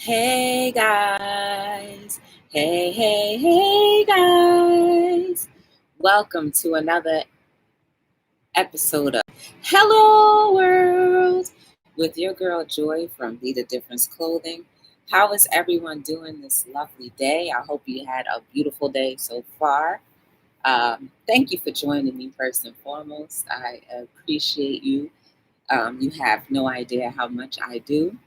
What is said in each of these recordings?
Hey guys, hey guys. Welcome to another episode of Hello World with your girl Joy from Be the Difference Clothing. How is everyone doing this lovely day? I hope you had a beautiful day so far. Thank you for joining me first and foremost. I appreciate you. You have no idea how much I do.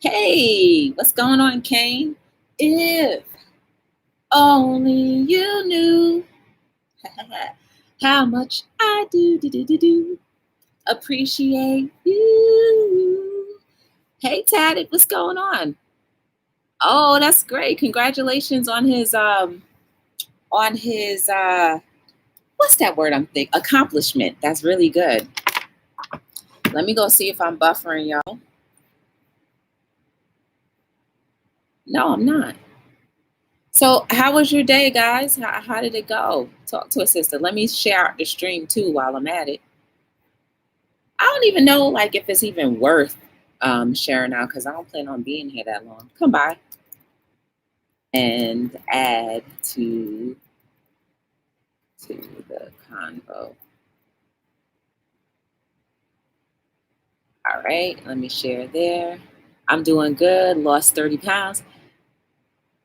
Hey, what's going on, Kane? If only you knew how much I do appreciate you. Hey, Taddy, what's going on? Oh, that's great. Congratulations on his what's that word I'm thinking? Accomplishment. That's really good. Let me go see if I'm buffering y'all. No, I'm not. So, how was your day, guys? How did it go? Talk to a sister. Let me share out the stream too while I'm at it. I don't even know like if it's even worth sharing out because I don't plan on being here that long. Come by and add to the convo. All right, let me share there. I'm doing good. Lost 30 pounds.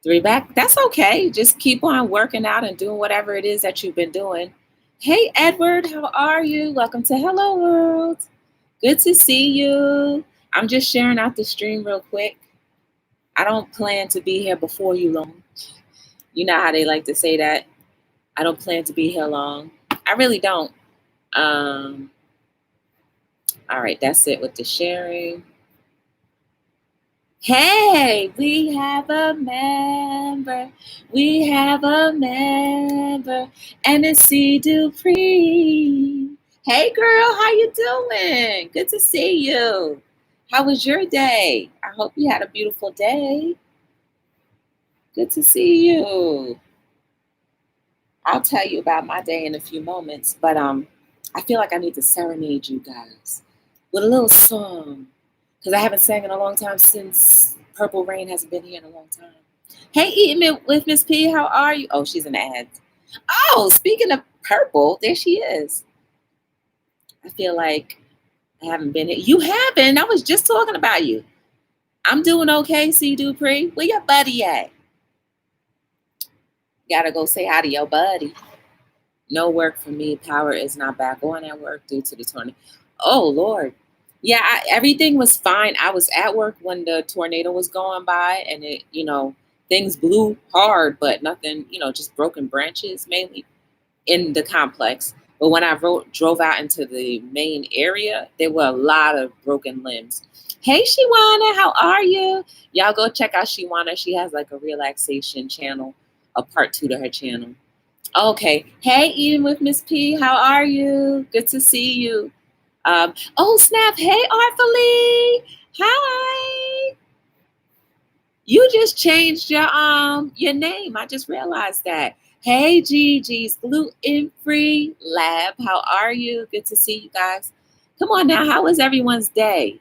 3 back. That's okay. Just keep on working out and doing whatever it is that you've been doing. Hey, Edward, how are you? Welcome to Hello World. Good to see you. I'm just sharing out the stream real quick. I don't plan to be here before you long. You know how they like to say that. I don't plan to be here long. I really don't. All right, that's it with the sharing. Hey, we have a member. We have a member. And it's C. Dupree. Hey, girl, how you doing? Good to see you. How was your day? I hope you had a beautiful day. Good to see you. I'll tell you about my day in a few moments, but I feel like I need to serenade you guys with a little song because I haven't sang in a long time since Purple Rain hasn't been here in a long time. Hey, Eating It with Miss P, how are you? Oh, she's an ad. Oh, speaking of purple, there she is. I feel like I haven't been here. You haven't. I was just talking about you. I'm doing okay, C. Dupree. Where your buddy at? Gotta go say hi to your buddy. No work for me. Power is not back on at work due to the tornado. Oh, Lord. Yeah, everything was fine. I was at work when the tornado was going by and things blew hard, but nothing, just broken branches mainly in the complex. But when I drove out into the main area, there were a lot of broken limbs. Hey, Shiwana, how are you? Y'all go check out Shiwana. She has like a relaxation channel, a part 2 to her channel. Okay. Hey, Eating with Miss P, how are you? Good to see you. Oh, snap. Hey, Arthur. Hi. You just changed your name. I just realized that. Hey, Gigi's Gluten-Free Lab. How are you? Good to see you guys. Come on now. How was everyone's day?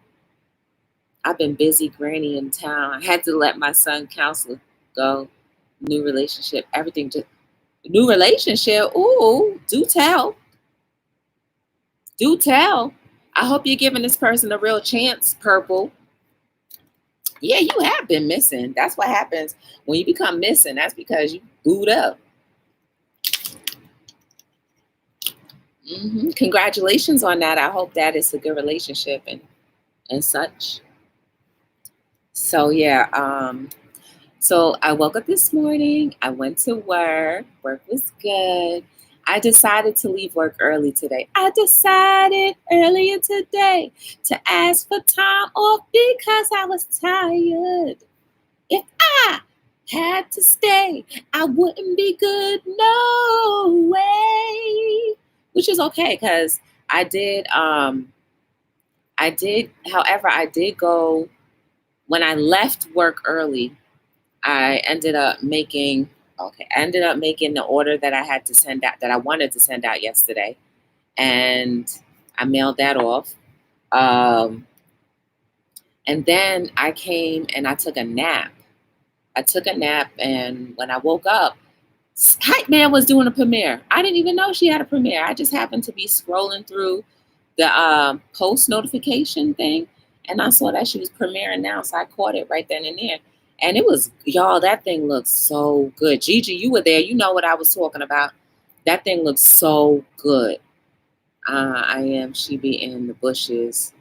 I've been busy, granny in town. I had to let my son counselor go. New relationship. Everything just new relationship. Ooh, do tell. Do tell. I hope you're giving this person a real chance, Purple. Yeah, you have been missing. That's what happens when you become missing. That's because you booed up. Congratulations on that. I hope that it's a good relationship and such. So yeah, so I woke up this morning. I went to work. Work was good. I decided to leave work early today. I decided earlier today to ask for time off because I was tired. If I had to stay, I wouldn't be good. No way. Which is okay because I did, however, I did go, when I left work early, I ended up making the order that I had to send out, that I wanted to send out yesterday. And I mailed that off. And then I came and I took a nap. And when I woke up, Hype Man was doing a premiere. I didn't even know she had a premiere. I just happened to be scrolling through the post notification thing, and I saw that she was premiering now, so I caught it right then and there. And it was, y'all, that thing looks so good. Gigi, you were there. You know what I was talking about. That thing looks so good. I am. She be in the bushes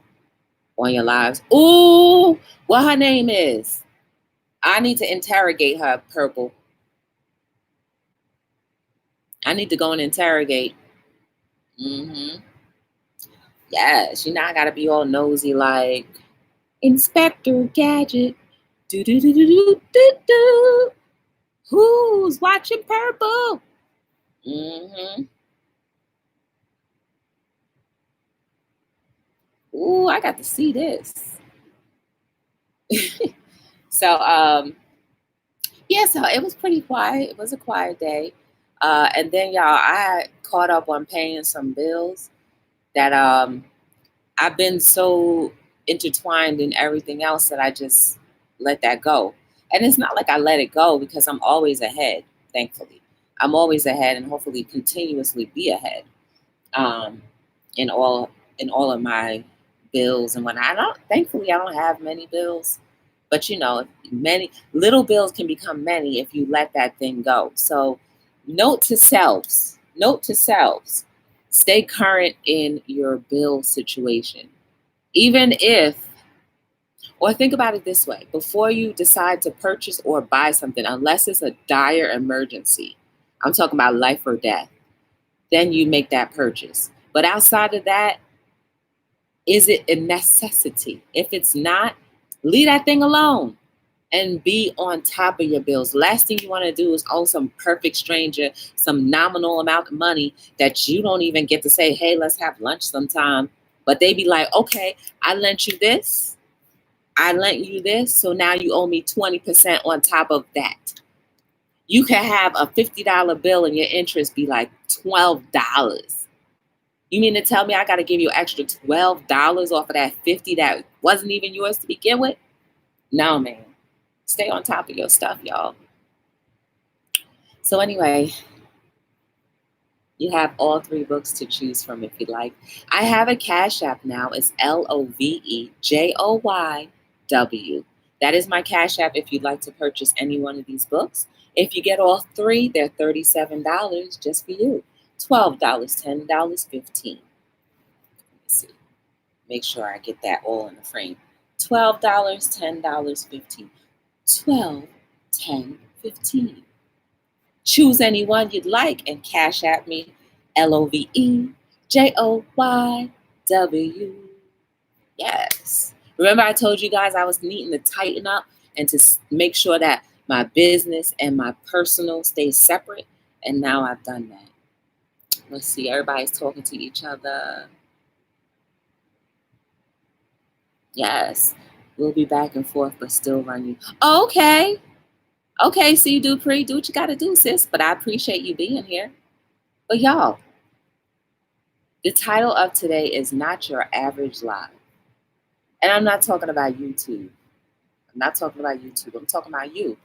on your lives. Ooh, what her name is? I need to interrogate her, Purple. I need to go and interrogate. Mm-hmm. Yes, you know, I gotta be all nosy like Inspector Gadget. Do do do do do do do. Who's watching Purple? Mm-hmm. Ooh, I got to see this. So yeah, so it was pretty quiet. It was a quiet day. And then y'all, I caught up on paying some bills that I've been so intertwined in everything else that I just let that go. And it's not like I let it go because I'm always ahead, thankfully. I'm always ahead and hopefully continuously be ahead um, in all of my bills and whatnot. Thankfully, I don't have many bills, but you know, many little bills can become many if you let that thing go. So, note to selves, stay current in your bill situation. Even if, or think about it this way, before you decide to purchase or buy something, unless it's a dire emergency, I'm talking about life or death, then you make that purchase. But outside of that, is it a necessity? If it's not, leave that thing alone and be on top of your bills. Last thing you want to do is owe some perfect stranger some nominal amount of money that you don't even get to say, hey, let's have lunch sometime. But they be like, okay, I lent you this. So now you owe me 20% on top of that. You can have a $50 bill and your interest be like $12. You mean to tell me I got to give you an extra $12 off of that 50 that wasn't even yours to begin with? No, man. Stay on top of your stuff, y'all. So anyway, you have all three books to choose from if you like. I have a Cash App now. It's LOVEJOYW. That is my Cash App if you'd like to purchase any one of these books. If you get all three, they're $37 just for you. $12, $10, $15. Let me see. Make sure I get that all in the frame. $12, $10, $15. 12, 10, 15. Choose any one you'd like and cash at me. LOVEJOYW. Yes. Remember I told you guys I was needing to tighten up and to make sure that my business and my personal stay separate. And now I've done that. Let's see. Everybody's talking to each other. Yes. We'll be back and forth, but still run you. Okay. Okay, so you do what you got to do, sis. But I appreciate you being here. But y'all, the title of today is Not Your Average Life. And I'm not talking about YouTube. I'm talking about you.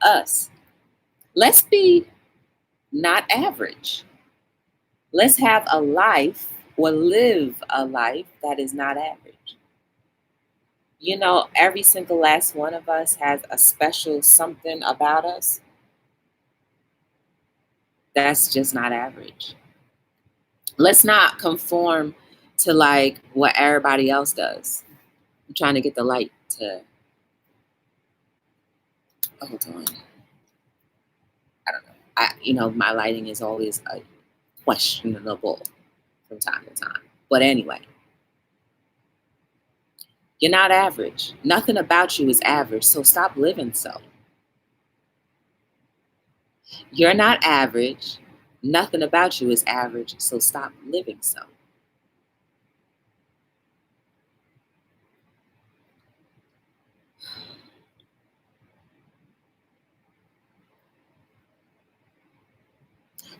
Us. Let's be not average. Let's have a life or live a life that is not average. You know, every single last one of us has a special something about us that's just not average. Let's not conform to like what everybody else does. I'm trying to get the light to hold on. I don't know. My lighting is always questionable from time to time. But anyway, you're not average. Nothing about you is average, so stop living so. You're not average. Nothing about you is average, so stop living so.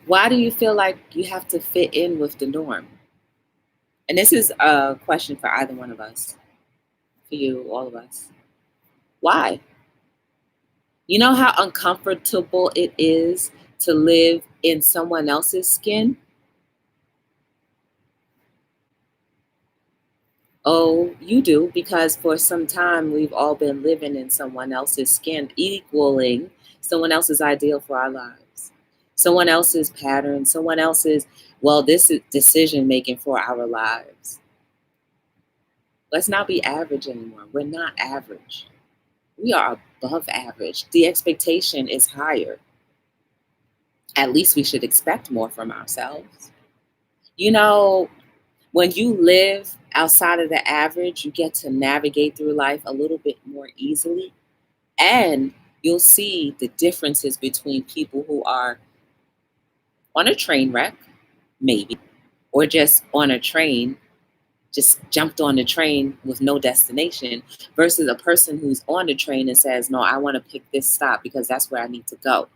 Why do you feel like you have to fit in with the norm? And this is a question for either one of us. for you, all of us. Why? You know how uncomfortable it is to live in someone else's skin? Oh, you do, because for some time we've all been living in someone else's skin, equaling someone else's ideal for our lives, someone else's pattern, someone else's, well, this is decision making for our lives. Let's not be average anymore. We're not average. We are above average. The expectation is higher. At least we should expect more from ourselves. You know, when you live outside of the average, you get to navigate through life a little bit more easily. And you'll see the differences between people who are on a train wreck, maybe, or just on a train, just jumped on the train with no destination, versus a person who's on the train and says, no, I want to pick this stop because that's where I need to go.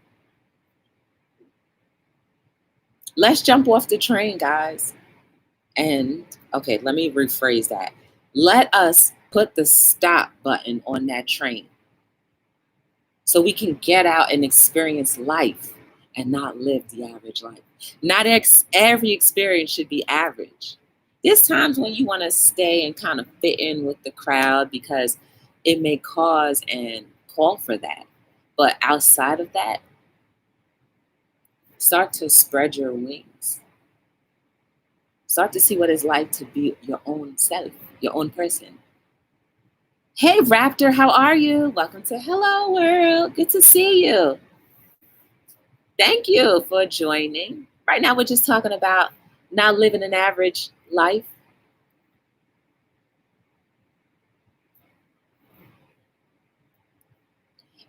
Let's jump off the train, guys. And okay, let me rephrase that. Let us put the stop button on that train so we can get out and experience life and not live the average life. Not every experience should be average. There's times when you want to stay and kind of fit in with the crowd because it may cause and call for that. But outside of that, start to spread your wings. Start to see what it's like to be your own self, your own person. Hey, Raptor, how are you? Welcome to Hello World. Good to see you. Thank you for joining. Right now, we're just talking about not living an average life.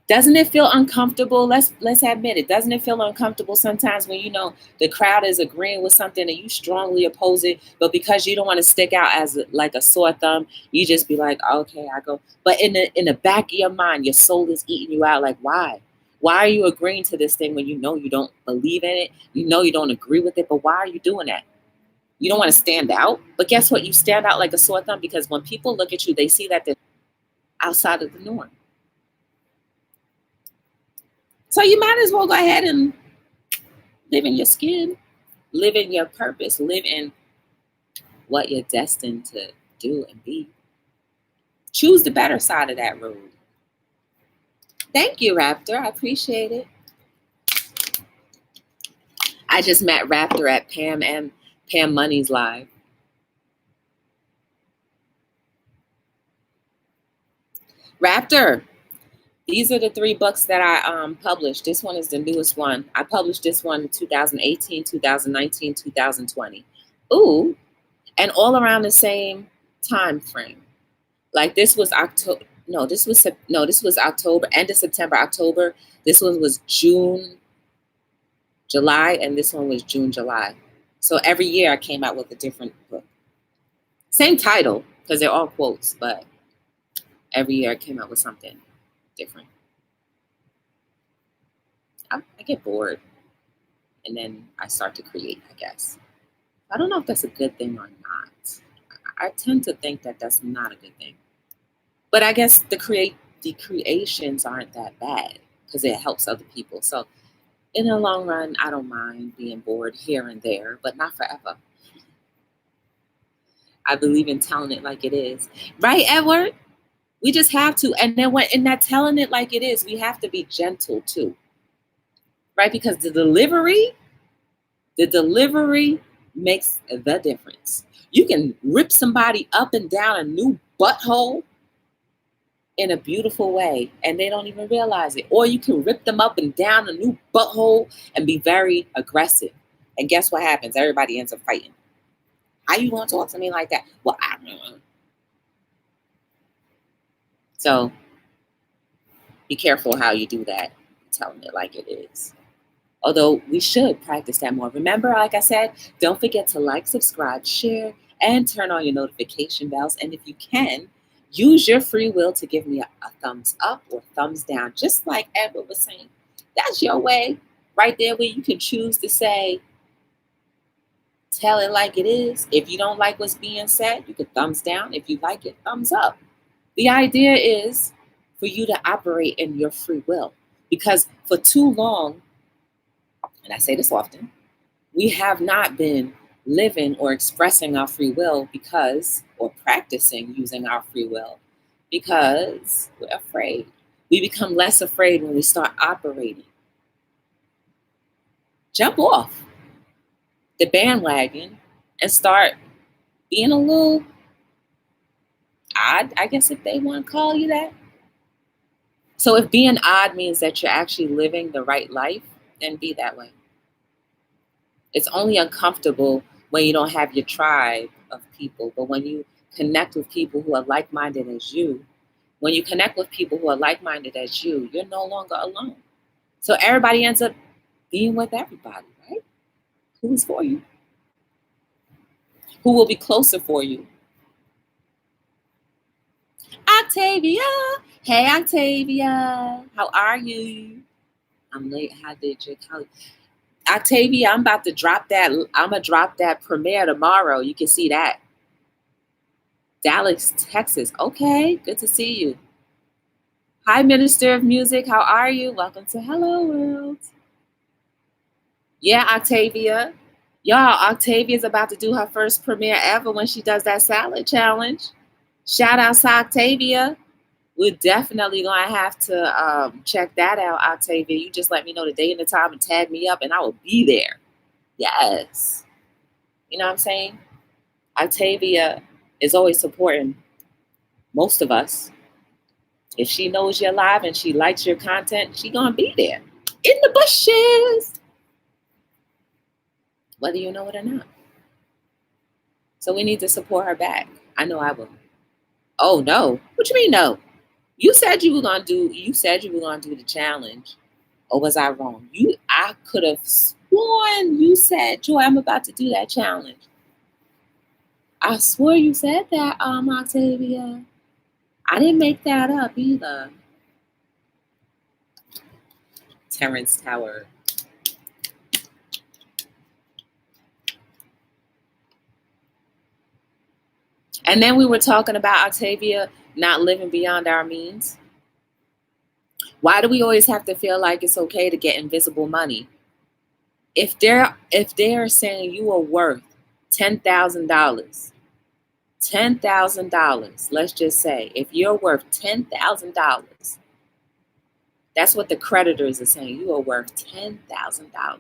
Doesn't it feel uncomfortable? Let's admit it. Doesn't it feel uncomfortable sometimes when you know the crowd is agreeing with something and you strongly oppose it, but because you don't want to stick out as like a sore thumb, you just be like, okay, I go. But in the back of your mind, your soul is eating you out. Like, why? Why are you agreeing to this thing when you know you don't believe in it? You know you don't agree with it, but why are you doing that? You don't want to stand out, but guess what? You stand out like a sore thumb because when people look at you, they see that they're outside of the norm. So you might as well go ahead and live in your skin, live in your purpose, live in what you're destined to do and be. Choose the better side of that road. Thank you, Raptor. I appreciate it. I just met Raptor at Pam Money's live. Raptor, these are the 3 books that I published. This one is the newest one. I published this one in 2018, 2019, 2020. Ooh, and all around the same time frame. Like this was October. This was October, end of September, October. This one was June, July, and this one was June, July. So every year I came out with a different book. Same title, because they're all quotes, but every year I came out with something different. I get bored, and then I start to create, I guess. I don't know if that's a good thing or not. I tend to think that that's not a good thing. But I guess the creations aren't that bad because it helps other people. So in the long run, I don't mind being bored here and there, but not forever. I believe in telling it like it is. Right, Edward? We just have to. And then in that telling it like it is, we have to be gentle too. Right? Because the delivery makes the difference. You can rip somebody up and down a new butthole in a beautiful way, and they don't even realize it. Or you can rip them up and down a new butthole and be very aggressive. And guess what happens? Everybody ends up fighting. How you gonna talk to me like that? Well, I don't know. So be careful how you do that, telling it like it is. Although we should practice that more. Remember, like I said, don't forget to like, subscribe, share, and turn on your notification bells. And if you can, use your free will to give me a thumbs up or thumbs down, just like Edward was saying. That's your way right there where you can choose to say, tell it like it is. If you don't like what's being said, you can thumbs down. If you like it, thumbs up. The idea is for you to operate in your free will, because for too long, and I say this often, we have not been living or expressing our free will or practicing using our free will because we're afraid. We become less afraid when we start operating. Jump off the bandwagon and start being a little odd, I guess, if they want to call you that. So if being odd means that you're actually living the right life, then be that way. It's only uncomfortable when you don't have your tribe of people, but when you connect with people who are like-minded as you, when you connect with people who are like-minded as you, you're no longer alone. So everybody ends up being with everybody, right? Who's for you? Who will be closer for you? Octavia! Hey, Octavia! How are you? I'm late. How did you call? Octavia, I'm about to drop that. I'm going to drop that premiere tomorrow. You can see that. Dallas, Texas. Okay, good to see you. Hi, Minister of Music. How are you? Welcome to Hello World. Yeah, Octavia. Y'all, Octavia's about to do her first premiere ever when she does that salad challenge. Shout out to Octavia. We're definitely going to have to check that out, Octavia. You just let me know the day and the time and tag me up, and I will be there. Yes. You know what I'm saying? Octavia is always supporting most of us. If she knows you're live and she likes your content, she's going to be there in the bushes, whether you know it or not. So we need to support her back. I know I will. Oh, no. What you mean, no? You said you were going to do the challenge. Or was I wrong? I could have sworn you said, Joy, I'm about to do that challenge. I swore you said that, Octavia. I didn't make that up either. Terrence Tower. And then we were talking about Octavia not living beyond our means. Why do we always have to feel like it's okay to get invisible money? If they're saying you are worth $10,000, $10,000, let's just say, if you're worth $10,000, that's what the creditors are saying. You are worth $10,000.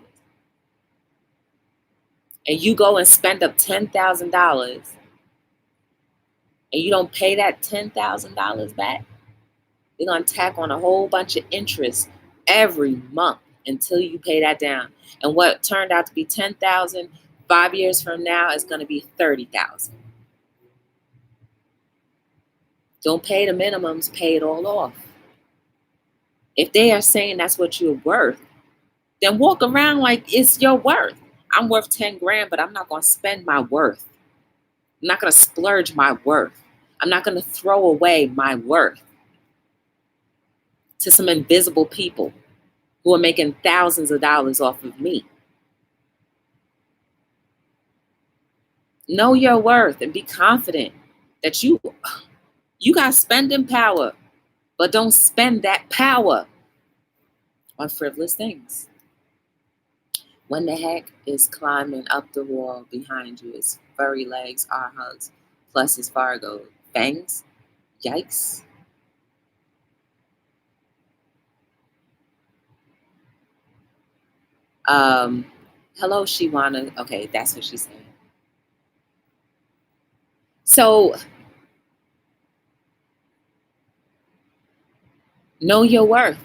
And you go and spend up $10,000 and you don't pay that $10,000 back, they're going to tack on a whole bunch of interest every month until you pay that down. And what turned out to be $10,000 5 years from now is going to be $30,000. Don't pay the minimums, pay it all off. If they are saying that's what you're worth, then walk around like it's your worth. I'm worth 10 grand, but I'm not going to spend my worth. I'm not going to splurge my worth. I'm not going to throw away my worth to some invisible people who are making thousands of dollars off of me. Know your worth and be confident that you got spending power, but don't spend that power on frivolous things. When the heck is climbing up the wall behind you? His furry legs are hugs, plus his Fargo fangs. Yikes. Hello, Shiwana. Okay, that's what she's saying. So, know your worth.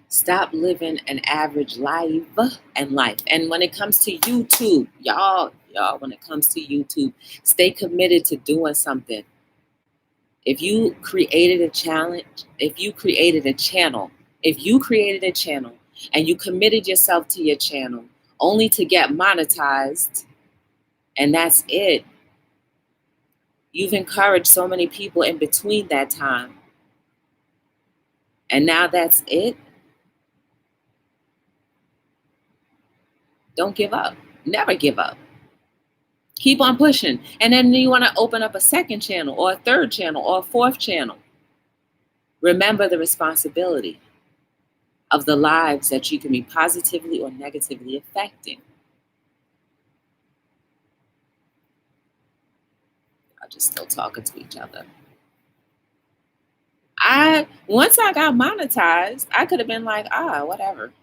Stop living an average life. And when it comes to YouTube, y'all, when it comes to YouTube, stay committed to doing something. If you created a challenge, if you created a channel and you committed yourself to your channel only to get monetized, and that's it, you've encouraged so many people in between that time. And now that's it. Don't give up. Never give up. Keep on pushing. And then you want to open up a second channel or a third channel or a fourth channel. Remember the responsibility of the lives that you can be positively or negatively affecting. I'm just still talking to each other. Once I got monetized, I could have been like, whatever.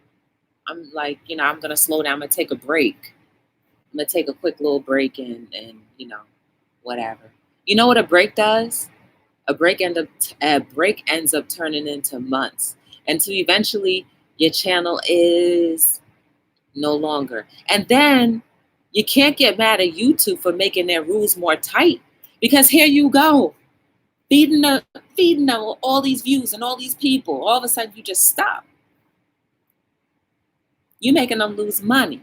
I'm like, I'm gonna slow down. I'm gonna take a break. I'm gonna take a quick little break and whatever. You know what a break does? A break ends up turning into months until eventually your channel is no longer. And then you can't get mad at YouTube for making their rules more tight, because here you go, feeding them all these views and all these people. All of a sudden you just stop. You're making them lose money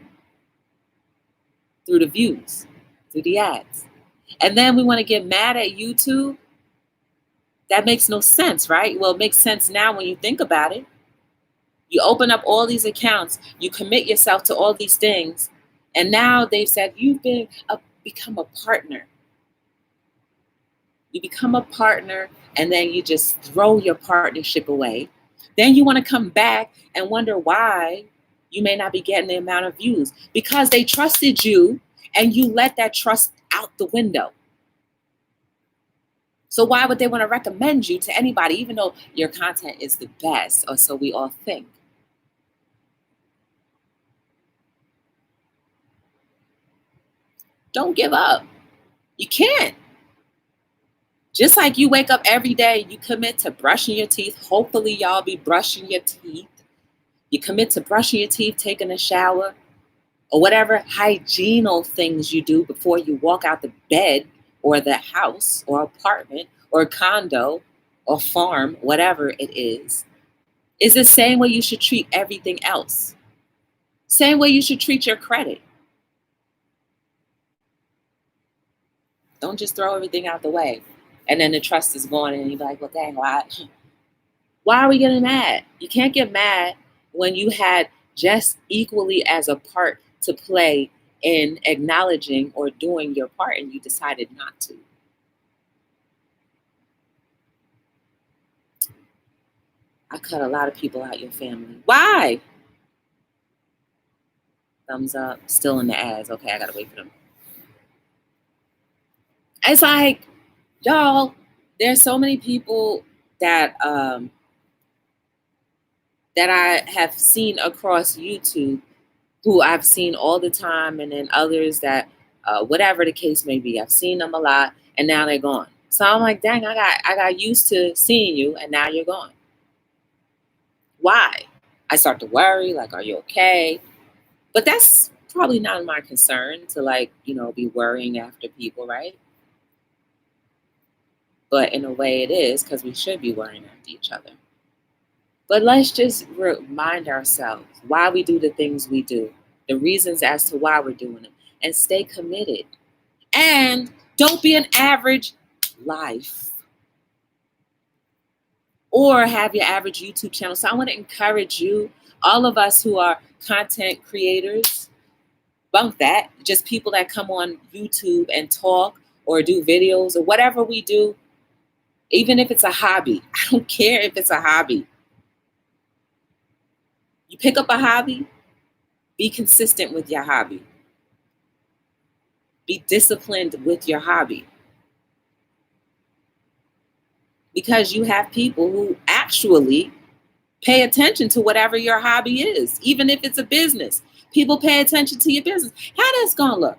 through the views, through the ads. And then we want to get mad at YouTube. That makes no sense, right? Well, it makes sense now when you think about it. You open up all these accounts, you commit yourself to all these things, and now they've said you've become a partner. You become a partner, and then you just throw your partnership away. Then you want to come back and wonder why you may not be getting the amount of views, because they trusted you and you let that trust out the window. So why would they want to recommend you to anybody, even though your content is the best, or so we all think? Don't give up. You can't. Just like you wake up every day, you commit to brushing your teeth. Hopefully y'all be brushing your teeth. You commit to brushing your teeth, taking a shower, or whatever hygienal things you do before you walk out the bed or the house or apartment or condo or farm, whatever it is the same way you should treat everything else. Same way you should treat your credit. Don't just throw everything out the way and then the trust is gone and you're like, well, dang, why are we getting mad? You can't get mad when you had just equally as a part to play in acknowledging or doing your part and you decided not to. I cut a lot of people out your family. Why? Thumbs up. Still in the ads. Okay, I gotta wait for them. It's like, y'all, there's so many people that that I have seen across YouTube who I've seen all the time, and then others that whatever the case may be, I've seen them a lot and now they're gone. So I'm like, dang, I got used to seeing you and now you're gone. Why? I start to worry, like, are you okay? But that's probably not my concern to be worrying after people, right? But in a way it is, because we should be worrying after each other. But let's just remind ourselves why we do the things we do, the reasons as to why we're doing them, and stay committed. And don't be an average life or have your average YouTube channel. So I want to encourage you, all of us who are content creators, bunk that. Just people that come on YouTube and talk or do videos or whatever we do, even if it's a hobby. I don't care if it's a hobby. You pick up a hobby, be consistent with your hobby. Be disciplined with your hobby. Because you have people who actually pay attention to whatever your hobby is, even if it's a business. People pay attention to your business. How that's gonna look?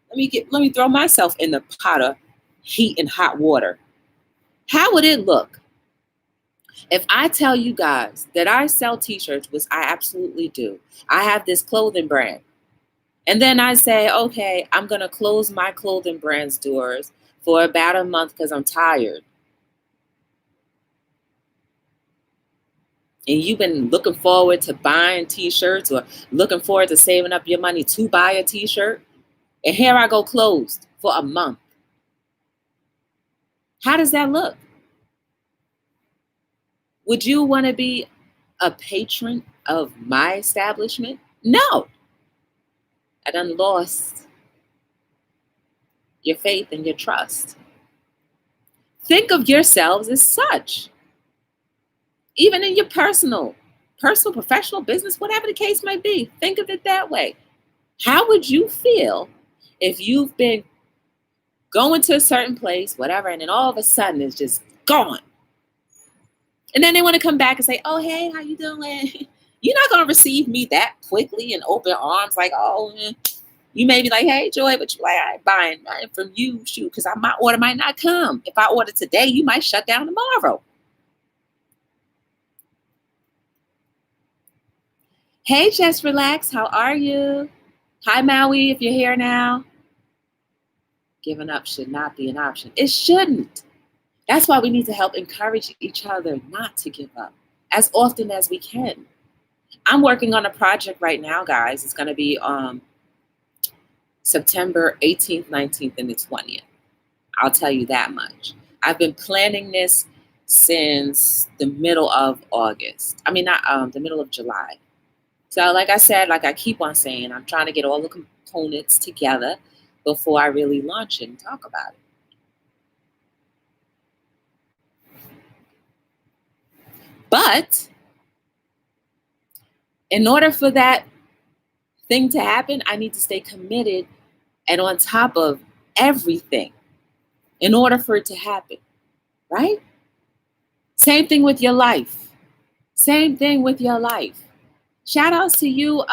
Let me throw myself in the pot of heat and hot water. How would it look if I tell you guys that I sell t-shirts, which I absolutely do? I have this clothing brand. And then I say, okay, I'm going to close my clothing brand's doors for about a month because I'm tired. And you've been looking forward to buying t-shirts or looking forward to saving up your money to buy a t-shirt. And here I go closed for a month. How does that look? Would you want to be a patron of my establishment? No. I done lost your faith and your trust. Think of yourselves as such. Even in your personal, professional, business, whatever the case might be, think of it that way. How would you feel if you've been going to a certain place, whatever, and then all of a sudden it's just gone? And then they want to come back and say, oh, hey, how you doing? You're not going to receive me that quickly in open arms, like, oh, you may be like, hey, Joy, but you're like, I ain't buying from you, shoot, because my order might not come. If I order today, you might shut down tomorrow. Hey, Just Relax, how are you? Hi, Maui, if you're here now. Giving up should not be an option. It shouldn't. That's why we need to help encourage each other not to give up as often as we can. I'm working on a project right now, guys. It's going to be September 18th, 19th, and the 20th. I'll tell you that much. I've been planning this since the middle of August. I mean, not the middle of July. So like I said, like I keep on saying, I'm trying to get all the components together before I really launch it and talk about it. But in order for that thing to happen, I need to stay committed and on top of everything in order for it to happen, right? Same thing with your life. Same thing with your life. Shout outs to you,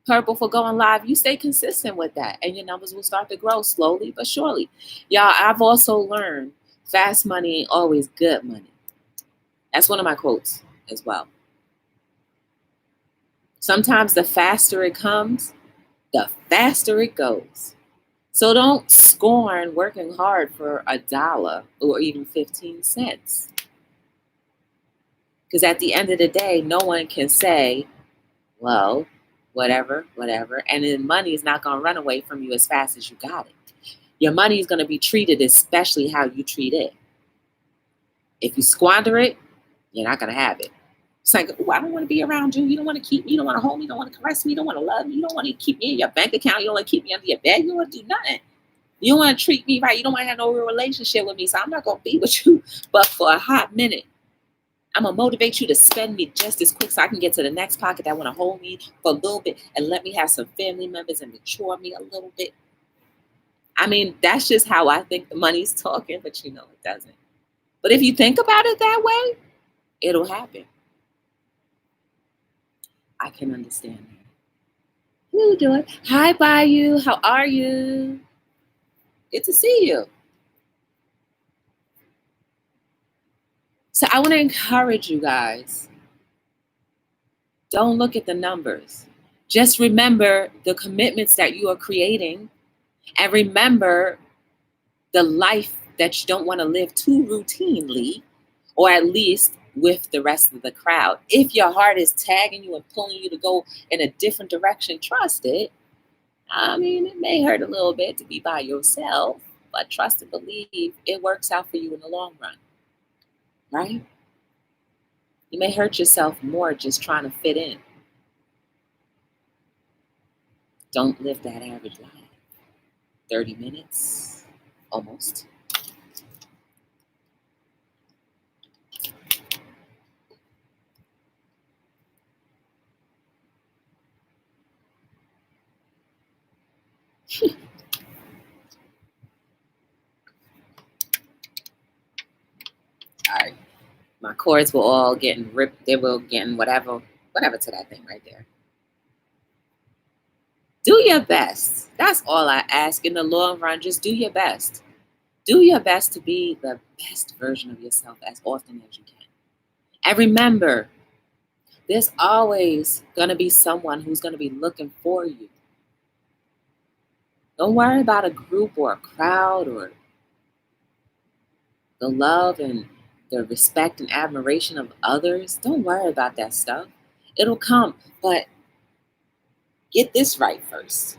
Purple, for going live. You stay consistent with that and your numbers will start to grow slowly but surely. Y'all, I've also learned fast money ain't always good money. That's one of my quotes as well. Sometimes the faster it comes, the faster it goes. So don't scorn working hard for $1 or even 15 cents. Because at the end of the day, no one can say, well, whatever. And then money is not going to run away from you as fast as you got it. Your money is going to be treated especially how you treat it. If you squander it, you're not going to have it. It's like, oh, I don't want to be around you. You don't want to keep me. You don't want to hold me. You don't want to caress me. You don't want to love me. You don't want to keep me in your bank account. You don't want to keep me under your bed. You don't want to do nothing. You don't want to treat me right. You don't want to have no real relationship with me. So I'm not going to be with you but for a hot minute. I'm going to motivate you to spend me just as quick so I can get to the next pocket that want to hold me for a little bit and let me have some family members and mature me a little bit. I mean, that's just how I think the money's talking, but you know it doesn't. But if you think about it that way, it'll happen. I can understand that. Who do it? Hi, Bayou. How are you? Good to see you. So I want to encourage you guys. Don't look at the numbers. Just remember the commitments that you are creating and remember the life that you don't want to live too routinely, or at least with the rest of the crowd. If your heart is tagging you and pulling you to go in a different direction, trust it. I mean, it may hurt a little bit to be by yourself, but trust and believe it works out for you in the long run, right? You may hurt yourself more just trying to fit in. Don't live that average life. 30 minutes, almost. All right. My cords were all getting ripped. They were getting whatever to that thing right there. Do your best. That's all I ask in the long run. Just do your best. Do your best to be the best version of yourself as often as you can. And remember, there's always going to be someone who's going to be looking for you. Don't worry about a group or a crowd or the love and the respect and admiration of others. Don't worry about that stuff. It'll come, but get this right first.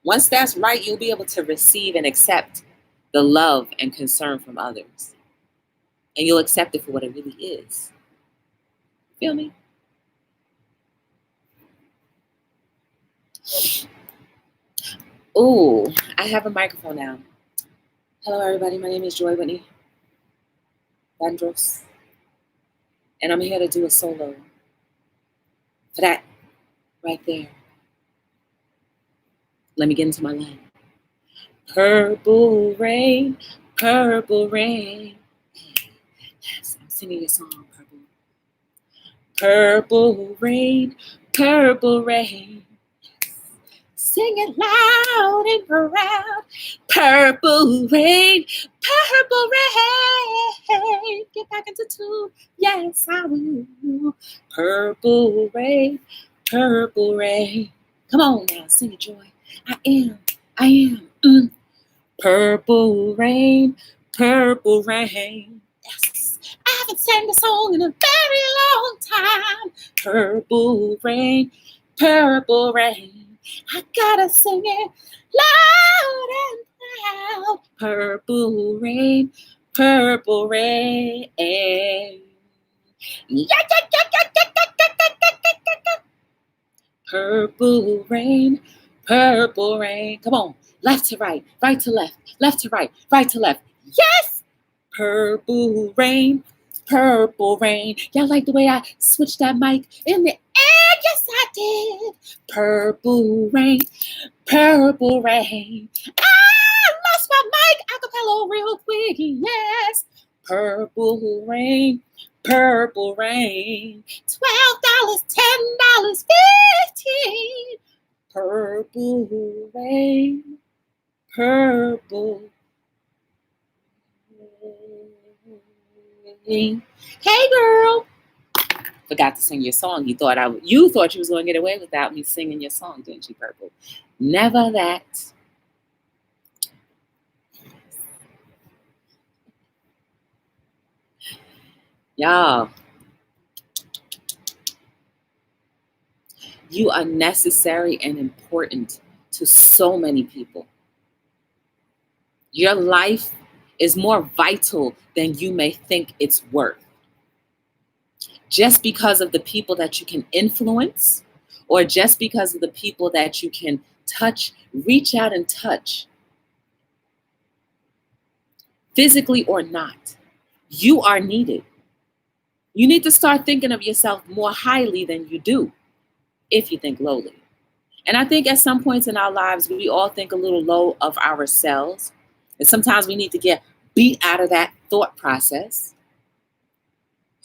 Once that's right, you'll be able to receive and accept the love and concern from others. And you'll accept it for what it really is. Feel me? Oh, I have a microphone now. Hello, everybody. My name is Joy Whitney Vandross, and I'm here to do a solo for that right there. Let me get into my line. Purple rain, purple rain. Yes, I'm singing a song, purple. Purple rain, purple rain. Sing it loud and proud. Purple rain, purple rain. Get back into tune. Yes, I will. Purple rain, purple rain. Come on now, sing it, Joy. I am. Purple rain, purple rain. Yes. I haven't sang the song in a very long time. Purple rain, purple rain. I gotta sing it loud and loud. Purple rain, purple rain. Purple rain, purple rain. Come on, left to right to left to right to left. Yes! Purple rain, purple rain. Y'all like the way I switched that mic in the air? Yes, I did. Purple rain, purple rain. I lost my mic acapella real quick. Yes. Purple rain, purple rain. $12, $10, 15. Purple rain, purple rain. Hey, girl. Forgot to sing your song. You thought you was going to get away without me singing your song, didn't you, Purple? Never that. Y'all, you are necessary and important to so many people. Your life is more vital than you may think it's worth. Just because of the people that you can influence, or just because of the people that you can touch, reach out and touch, physically or not, you are needed. You need to start thinking of yourself more highly than you do, if you think lowly. And I think at some points in our lives, we all think a little low of ourselves. And sometimes we need to get beat out of that thought process.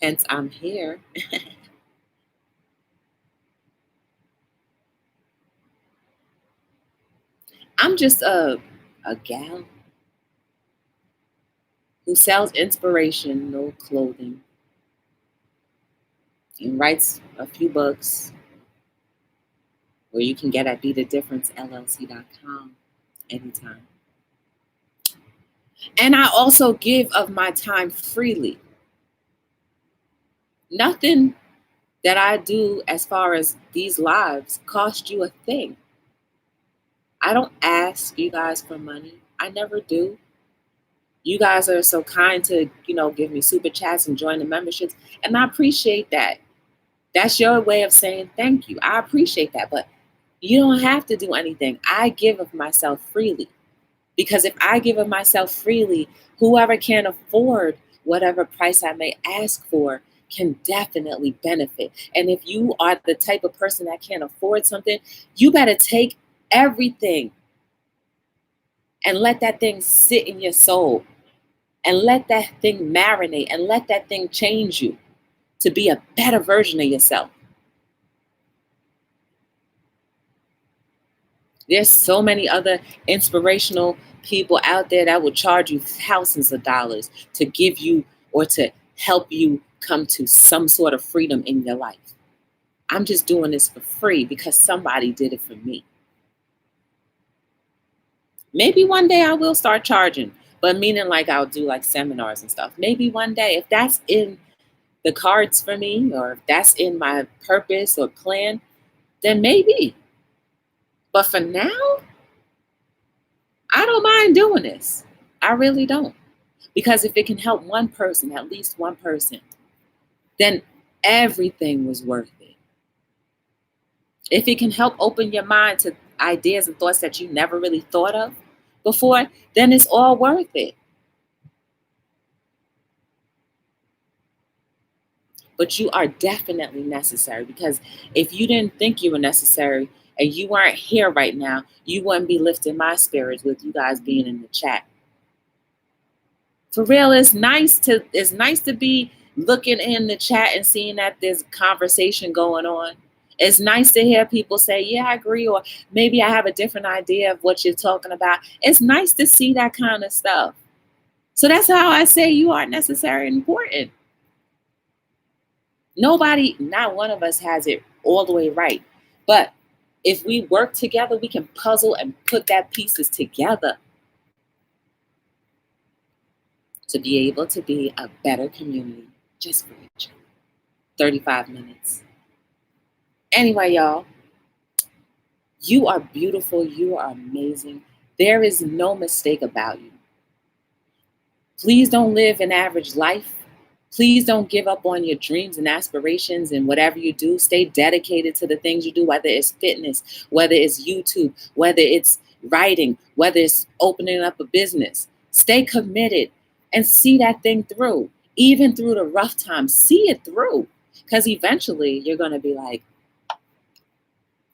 Hence, I'm here. I'm just a gal who sells inspirational clothing and writes a few books where you can get at BeTheDifferenceLLC.com anytime. And I also give of my time freely. Nothing that I do as far as these lives cost you a thing. I don't ask you guys for money. I never do. You guys are so kind to, give me super chats and join the memberships. And I appreciate that. That's your way of saying thank you. I appreciate that. But you don't have to do anything. I give of myself freely. Because if I give of myself freely, whoever can afford whatever price I may ask for can definitely benefit. And if you are the type of person that can't afford something, you better take everything and let that thing sit in your soul and let that thing marinate and let that thing change you to be a better version of yourself. There's so many other inspirational people out there that will charge you thousands of dollars to give you or to help you come to some sort of freedom in your life. I'm just doing this for free because somebody did it for me. Maybe one day I will start charging, but meaning like I'll do like seminars and stuff. Maybe one day, if that's in the cards for me, or if that's in my purpose or plan, then maybe. But for now, I don't mind doing this. I really don't. Because if it can help one person, at least one person, then everything was worth it. If it can help open your mind to ideas and thoughts that you never really thought of before, then it's all worth it. But you are definitely necessary, because if you didn't think you were necessary and you weren't here right now, you wouldn't be lifting my spirits with you guys being in the chat. For real, it's nice to be looking in the chat and seeing that there's conversation going on. It's nice to hear people say, yeah, I agree, or maybe I have a different idea of what you're talking about. It's nice to see that kind of stuff. So that's how I say you are necessary and important. Nobody, not one of us has it all the way right. But if we work together, we can puzzle and put that pieces together to be able to be a better community just for each other. 35 minutes. Anyway, y'all, you are beautiful. You are amazing. There is no mistake about you. Please don't live an average life. Please don't give up on your dreams and aspirations, and whatever you do, stay dedicated to the things you do, whether it's fitness, whether it's YouTube, whether it's writing, whether it's opening up a business. Stay committed and see that thing through, even through the rough times. See it through, because eventually you're going to be like,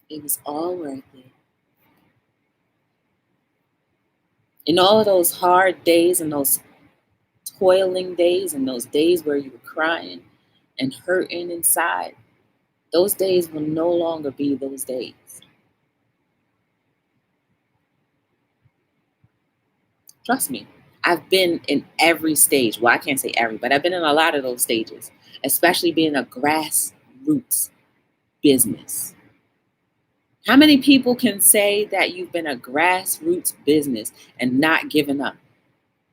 it was all worth it. In all of those hard days and those toiling days and those days where you were crying and hurting inside, those days will no longer be those days. Trust me, I've been in every stage. Well, I can't say every, but I've been in a lot of those stages, especially being a grassroots business. How many people can say that you've been a grassroots business and not given up?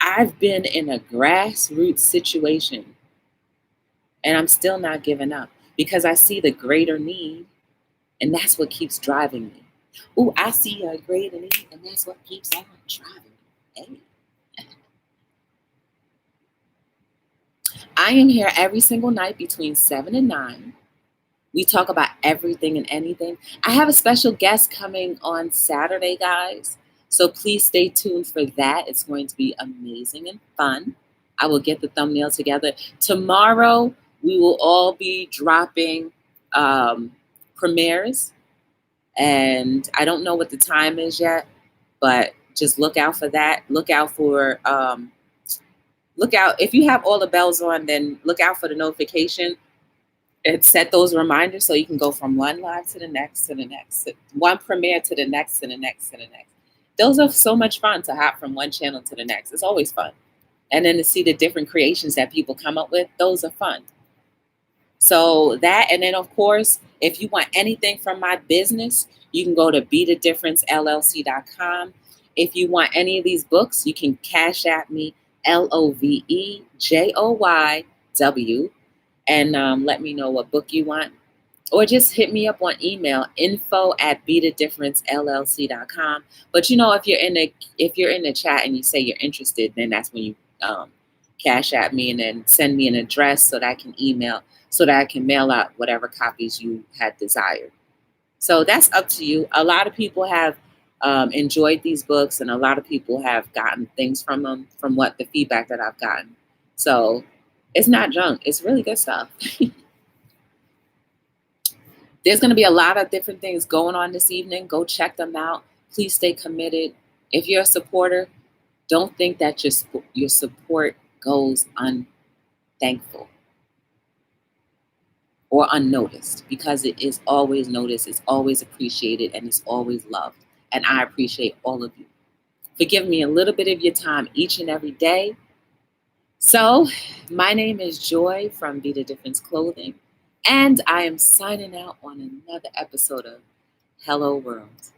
I've been in a grassroots situation and I'm still not giving up, because I see the greater need, and that's what keeps driving me. Oh, I see a greater need, and that's what keeps on driving me. Hey. I am here every single night between 7 and 9. We talk about everything and anything. I have a special guest coming on Saturday, guys. So please stay tuned for that. It's going to be amazing and fun. I will get the thumbnail together. Tomorrow, we will all be dropping premieres. And I don't know what the time is yet, but just look out for that. Look out if you have all the bells on, then look out for the notification and set those reminders so you can go from one live to the next, one premiere to the next, to the next, to the next. Those are so much fun to hop from one channel to the next. It's always fun. And then to see the different creations that people come up with, those are fun. So that, and then of course, if you want anything from my business, you can go to beatadifferencellc.com. If you want any of these books, you can cash at me, LOVEJOYW, and let me know what book you want. Or just hit me up on email, info@beatadifferencellc.com. But if you're in the chat and you say you're interested, then that's when you cash at me and then send me an address so that I can mail out whatever copies you had desired. So that's up to you. A lot of people have enjoyed these books, and a lot of people have gotten things from them, from what the feedback that I've gotten. So it's not junk. It's really good stuff. There's going to be a lot of different things going on this evening. Go check them out. Please stay committed. If you're a supporter, don't think that your support goes unthankful or unnoticed, because it is always noticed, it's always appreciated, and it's always loved. And I appreciate all of you for giving me a little bit of your time each and every day. So my name is Joy from Be the Difference Clothing, and I am signing out on another episode of Hello World.